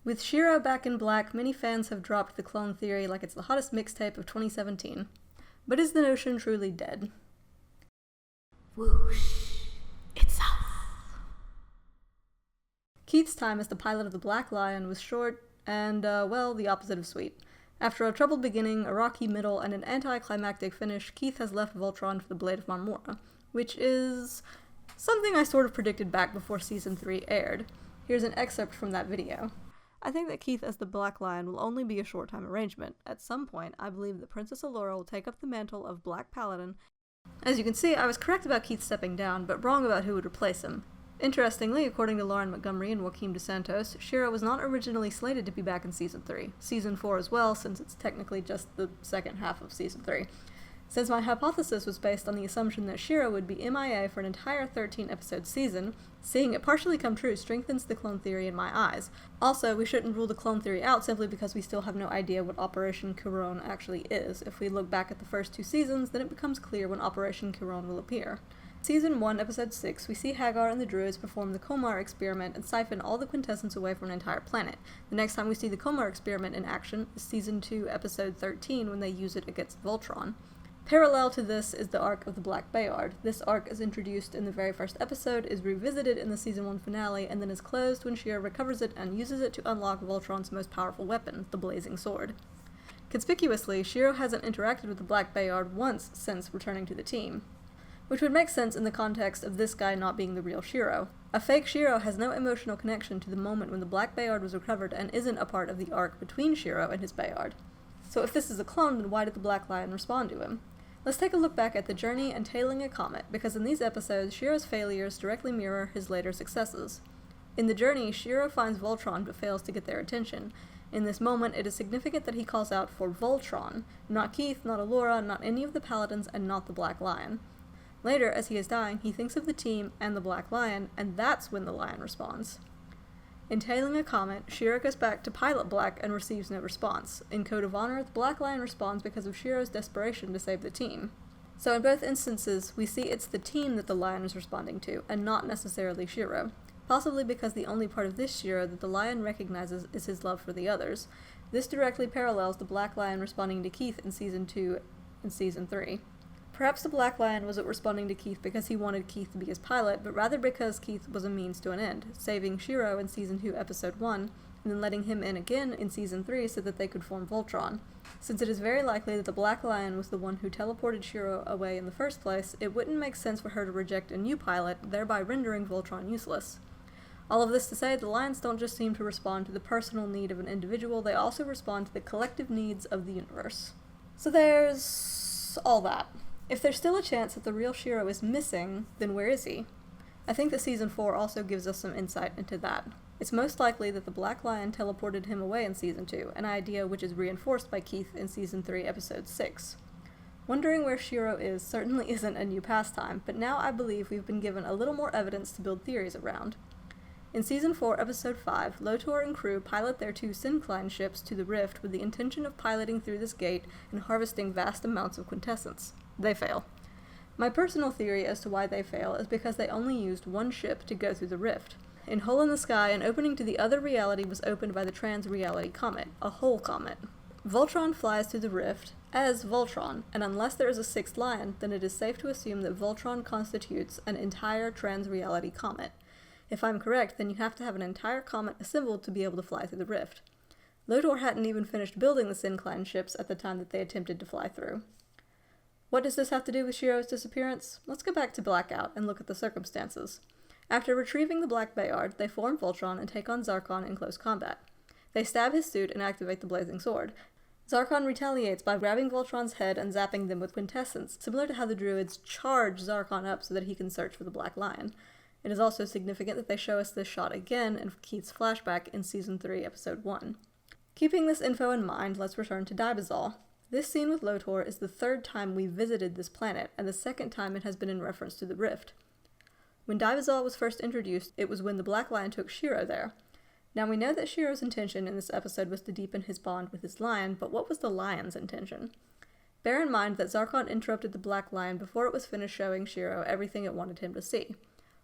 With Shiro back in black, many fans have dropped the clone theory like it's the hottest mixtape of 2017. But is the notion truly dead? Whoosh. It's us. Keith's time as the pilot of the Black Lion was short and, well, the opposite of sweet. After a troubled beginning, a rocky middle, and an anticlimactic finish, Keith has left Voltron for the Blade of Marmora, which is something I sort of predicted back before Season 3 aired. Here's an excerpt from that video. I think that Keith as the Black Lion will only be a short-time arrangement. At some point, I believe that Princess Allura will take up the mantle of Black Paladin. As you can see, I was correct about Keith stepping down, but wrong about who would replace him. Interestingly, according to Lauren Montgomery and Joaquim dos Santos, Shiro was not originally slated to be back in Season 3. Season 4 as well, since it's technically just the second half of Season 3. Since my hypothesis was based on the assumption that Shiro would be MIA for an entire 13-episode season, seeing it partially come true strengthens the clone theory in my eyes. Also, we shouldn't rule the clone theory out simply because we still have no idea what Operation Kuron actually is. If we look back at the first 2 seasons, then it becomes clear when Operation Kuron will appear. Season 1, Episode 6, we see Hagar and the Druids perform the Komar experiment and siphon all the quintessence away from an entire planet. The next time we see the Komar experiment in action is Season 2, Episode 13, when they use it against Voltron. Parallel to this is the arc of the Black Bayard. This arc is introduced in the very first episode, is revisited in the Season 1 finale, and then is closed when Shiro recovers it and uses it to unlock Voltron's most powerful weapon, the Blazing Sword. Conspicuously, Shiro hasn't interacted with the Black Bayard once since returning to the team, which would make sense in the context of this guy not being the real Shiro. A fake Shiro has no emotional connection to the moment when the Black Bayard was recovered and isn't a part of the arc between Shiro and his Bayard. So if this is a clone, then why did the Black Lion respond to him? Let's take a look back at the journey and tailing a comet, because in these episodes, Shiro's failures directly mirror his later successes. In the journey, Shiro finds Voltron but fails to get their attention. In this moment, it is significant that he calls out for Voltron, not Keith, not Allura, not any of the Paladins, and not the Black Lion. Later, as he is dying, he thinks of the team and the Black Lion, and that's when the Lion responds. In tailing a comet, Shiro goes back to Pilot Black and receives no response. In Code of Honor, the Black Lion responds because of Shiro's desperation to save the team. So in both instances, we see it's the team that the Lion is responding to, and not necessarily Shiro. Possibly because the only part of this Shiro that the Lion recognizes is his love for the others. This directly parallels the Black Lion responding to Keith in Season 2 and Season 3. Perhaps the Black Lion wasn't responding to Keith because he wanted Keith to be his pilot, but rather because Keith was a means to an end, saving Shiro in Season 2, Episode 1, and then letting him in again in Season 3 so that they could form Voltron. Since it is very likely that the Black Lion was the one who teleported Shiro away in the first place, it wouldn't make sense for her to reject a new pilot, thereby rendering Voltron useless. All of this to say, the Lions don't just seem to respond to the personal need of an individual, they also respond to the collective needs of the universe. So there's all that. If there's still a chance that the real Shiro is missing, then where is he? I think that Season 4 also gives us some insight into that. It's most likely that the Black Lion teleported him away in Season 2, an idea which is reinforced by Keith in Season 3, Episode 6. Wondering where Shiro is certainly isn't a new pastime, but now I believe we've been given a little more evidence to build theories around. In Season 4, Episode 5, Lotor and crew pilot their 2 Syncline ships to the Rift with the intention of piloting through this gate and harvesting vast amounts of quintessence. They fail. My personal theory as to why they fail is because they only used 1 ship to go through the Rift. In Hole in the Sky, an opening to the other reality was opened by the Trans-Reality Comet, a whole comet. Voltron flies through the Rift as Voltron, and unless there is a 6th Lion, then it is safe to assume that Voltron constitutes an entire Trans-Reality Comet. If I'm correct, then you have to have an entire comet assembled to be able to fly through the Rift. Lotor hadn't even finished building the Syncline ships at the time that they attempted to fly through. What does this have to do with Shiro's disappearance? Let's go back to Blackout and look at the circumstances. After retrieving the Black Bayard, they form Voltron and take on Zarkon in close combat. They stab his suit and activate the Blazing Sword. Zarkon retaliates by grabbing Voltron's head and zapping them with quintessence, similar to how the Druids charge Zarkon up so that he can search for the Black Lion. It is also significant that they show us this shot again in Keith's flashback in Season 3, Episode 1. Keeping this info in mind, let's return to Dibazal. This scene with Lotor is the 3rd time we visited this planet, and the 2nd time it has been in reference to the Rift. When Dibazal was first introduced, it was when the Black Lion took Shiro there. Now we know that Shiro's intention in this episode was to deepen his bond with his lion, but what was the lion's intention? Bear in mind that Zarkon interrupted the Black Lion before it was finished showing Shiro everything it wanted him to see.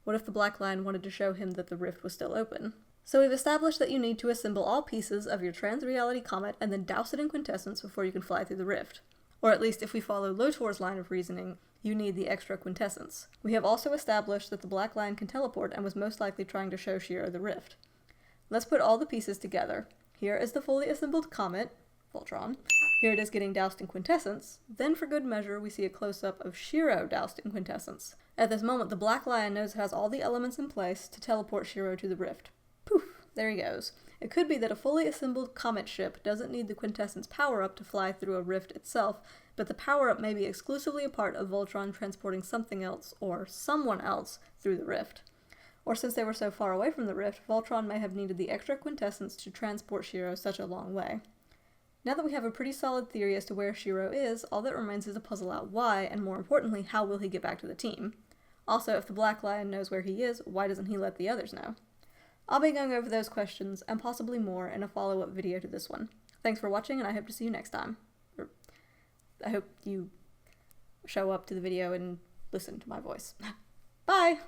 What if the Black Lion wanted to show him that the rift was still open? So we've established that you need to assemble all pieces of your trans-reality comet and then douse it in quintessence before you can fly through the rift. Or at least if we follow Lotor's line of reasoning, you need the extra quintessence. We have also established that the Black Lion can teleport and was most likely trying to show Shiro the rift. Let's put all the pieces together. Here is the fully assembled comet, Voltron. Here it is getting doused in quintessence. Then for good measure, we see a close-up of Shiro doused in quintessence. At this moment, the Black Lion knows it has all the elements in place to teleport Shiro to the rift. Poof! There he goes. It could be that a fully assembled comet ship doesn't need the quintessence power-up to fly through a rift itself, but the power-up may be exclusively a part of Voltron transporting something else, or someone else, through the rift. Or since they were so far away from the rift, Voltron may have needed the extra quintessence to transport Shiro such a long way. Now that we have a pretty solid theory as to where Shiro is, all that remains is to puzzle out why, and more importantly, how will he get back to the team. Also, if the Black Lion knows where he is, why doesn't he let the others know? I'll be going over those questions, and possibly more, in a follow-up video to this one. Thanks for watching, and I hope to see you next time. I hope you show up to the video and listen to my voice. Bye!